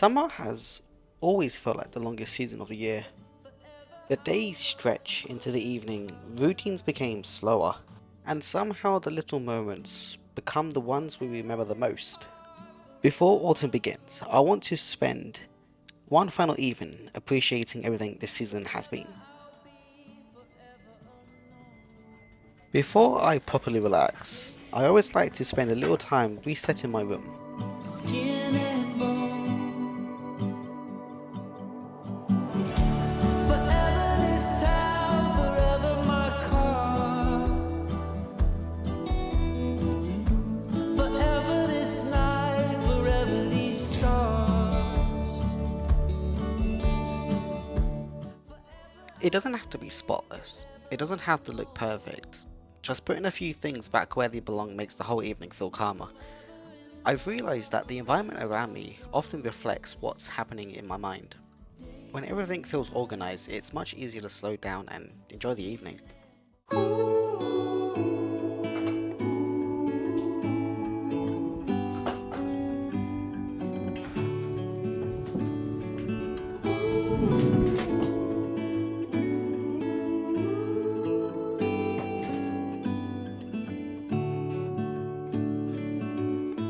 Summer has always felt like the longest season of the year. The days stretch into the evening, routines became slower, and somehow the little moments become the ones we remember the most. Before autumn begins, I want to spend one final evening appreciating everything this season has been. Before I properly relax, I always like to spend a little time resetting my room. Skin and bone. Forever this town, forever my car. Forever this night, forever these stars. It doesn't have to be spotless, it doesn't have to look perfect. Just putting a few things back where they belong makes the whole evening feel calmer. I've realised that the environment around me often reflects what's happening in my mind. When everything feels organised, it's much easier to slow down and enjoy the evening.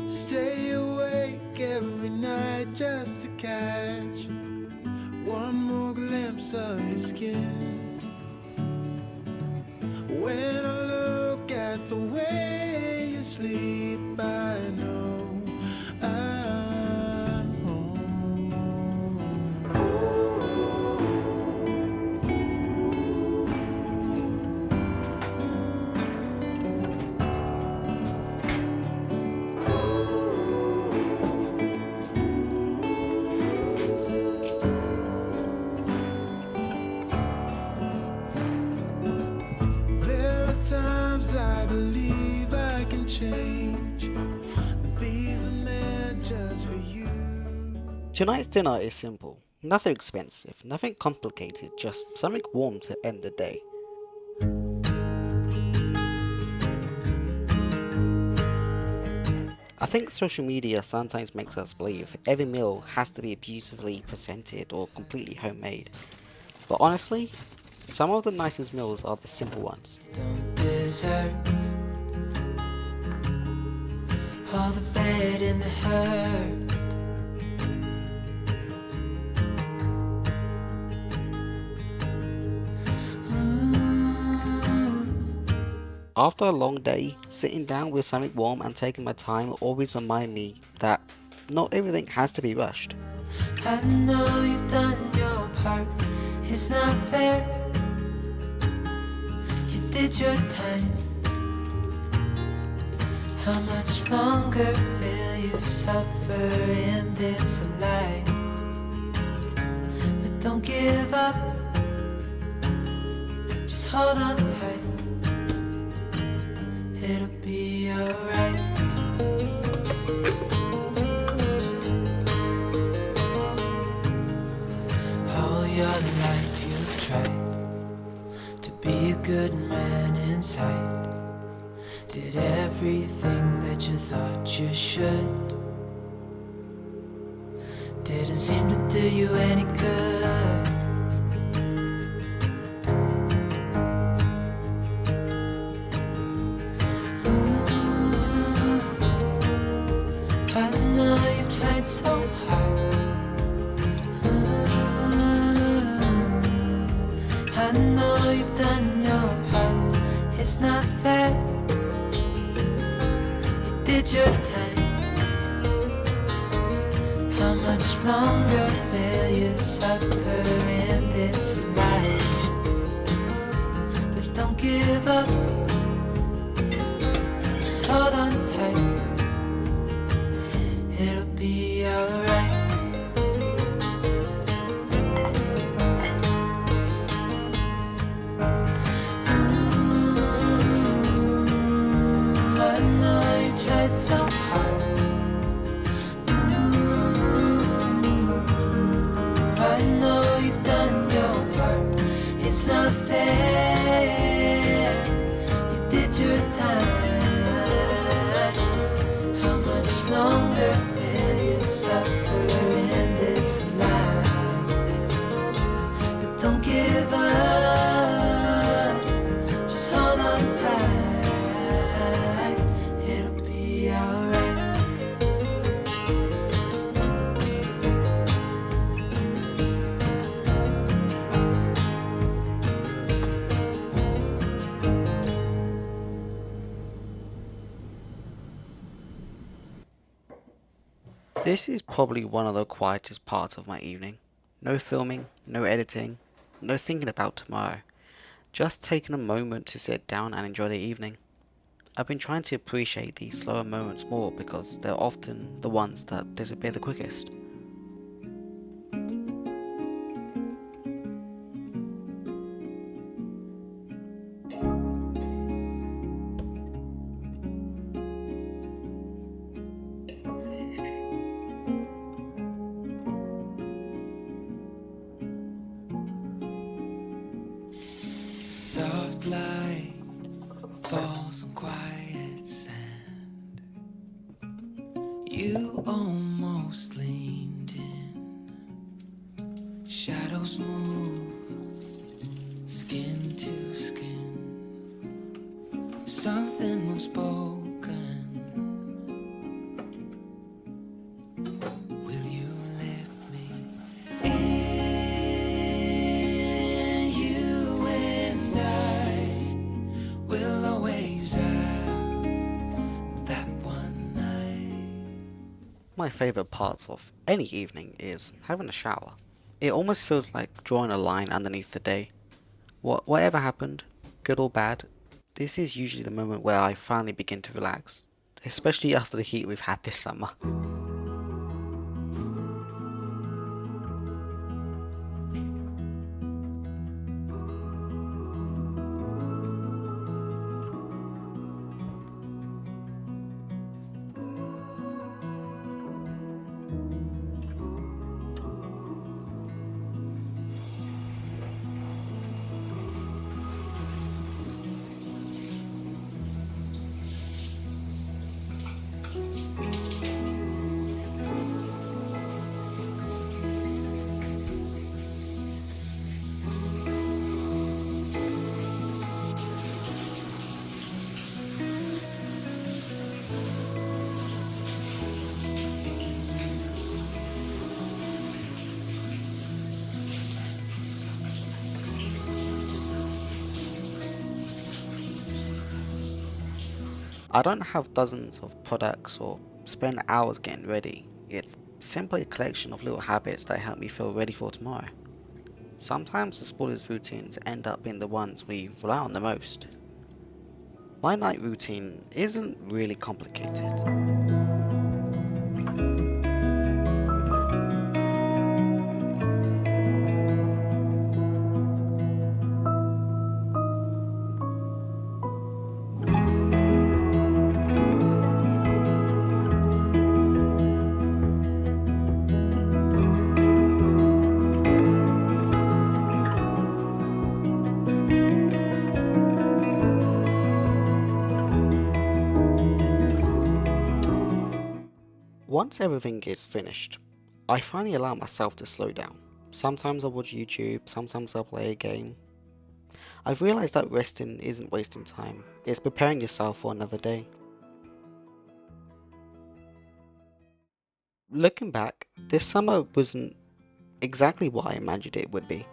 Stay awake every night just to catch one more glimpse of your skin. When I look at the way you sleep, I know I'm home. There are times I believe I can change and be the man just for you. Tonight's dinner is simple. Nothing expensive, nothing complicated, just something warm to end the day. I think social media sometimes makes us believe every meal has to be beautifully presented or completely homemade. But honestly, some of the nicest meals are the simple ones. Don't deserve all the bad and the hurt. After a long day, sitting down with something warm and taking my time always remind me that not everything has to be rushed. I know you've done your part. It's not fair. You did your time. How much longer will you suffer in this life? But don't give up. Just hold on tight. It'll be alright. All your life you tried to be a good man inside. Did everything that you thought you should. Didn't seem to do you any good. I know you've tried so hard. I know you've done your part. It's not fair. You did your time. How much longer will you suffer in this life? But don't give up. Just hold on tight. It'll be alright. I know you tried so hard. I know you've done your part. It's not fair. You did your time. This is probably one of the quietest parts of my evening. No filming, no editing, no thinking about tomorrow. Just taking a moment to sit down and enjoy the evening. I've been trying to appreciate these slower moments more because they're often the ones that disappear the quickest. Soft light falls on quiet sand. You almost leaned in. Shadows move, skin to skin. Something unspoken. Will you let me in? You and I will always have that one night. My favourite parts of any evening is having a shower. It almost feels like drawing a line underneath the day. Whatever happened, good or bad, this is usually the moment where I finally begin to relax, especially after the heat we've had this summer. I don't have dozens of products or spend hours getting ready. It's simply a collection of little habits that help me feel ready for tomorrow. Sometimes the smallest routines end up being the ones we rely on the most. My night routine isn't really complicated. Once everything is finished, I finally allow myself to slow down. Sometimes I watch YouTube, sometimes I play a game. I've realized that resting isn't wasting time, it's preparing yourself for another day. Looking back, this summer wasn't exactly what I imagined it would be.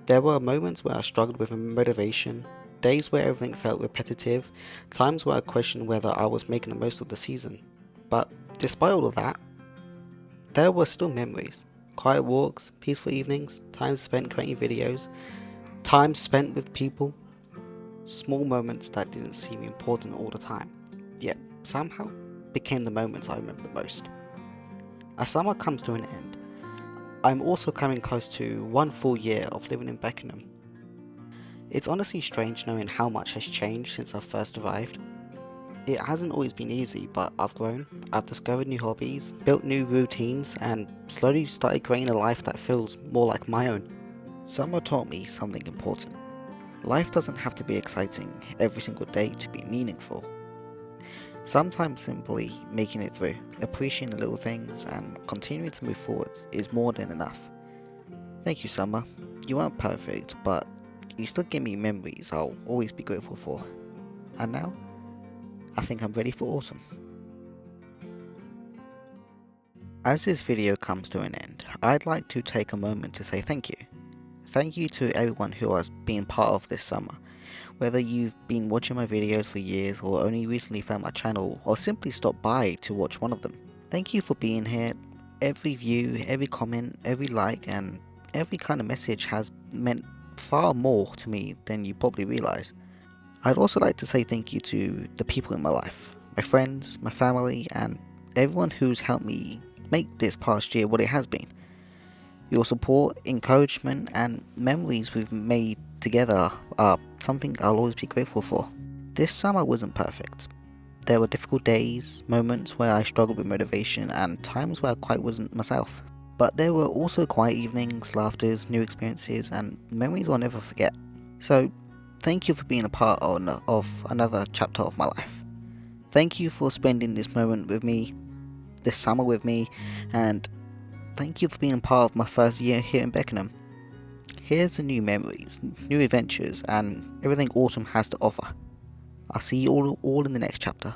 There were moments where I struggled with motivation, days where everything felt repetitive, times where I questioned whether I was making the most of the season. But despite all of that, there were still memories. Quiet walks, peaceful evenings, time spent creating videos, time spent with people, small moments that didn't seem important all the time, yet somehow became the moments I remember the most. As summer comes to an end, I'm also coming close to 1 full year of living in Beckenham. It's honestly strange knowing how much has changed since I first arrived. It hasn't always been easy, but I've grown, I've discovered new hobbies, built new routines, and slowly started creating a life that feels more like my own. Summer taught me something important. Life doesn't have to be exciting every single day to be meaningful. Sometimes simply making it through, appreciating the little things, and continuing to move forwards is more than enough. Thank you, Summer. You weren't perfect, but you still give me memories I'll always be grateful for. And now, I think I'm ready for autumn. As this video comes to an end, I'd like to take a moment to say thank you. Thank you to everyone who has been part of this summer. Whether you've been watching my videos for years or only recently found my channel or simply stopped by to watch one of them, Thank you for being here. Every view, every comment, every like, and every kind of message has meant far more to me than you probably realise. I'd also like to say thank you to the people in my life, my friends, my family, and everyone who's helped me make this past year what it has been. Your support, encouragement, and memories we've made together are something I'll always be grateful for. This summer wasn't perfect. There were difficult days, moments where I struggled with motivation, and times where I quite wasn't myself. But there were also quiet evenings, laughters, new experiences, and memories I'll never forget. So, thank you for being a part of another chapter of my life. Thank you for spending this moment with me, this summer with me, and thank you for being a part of my first year here in Beckenham. Here's the new memories, new adventures, and everything autumn has to offer. I'll see you all in the next chapter.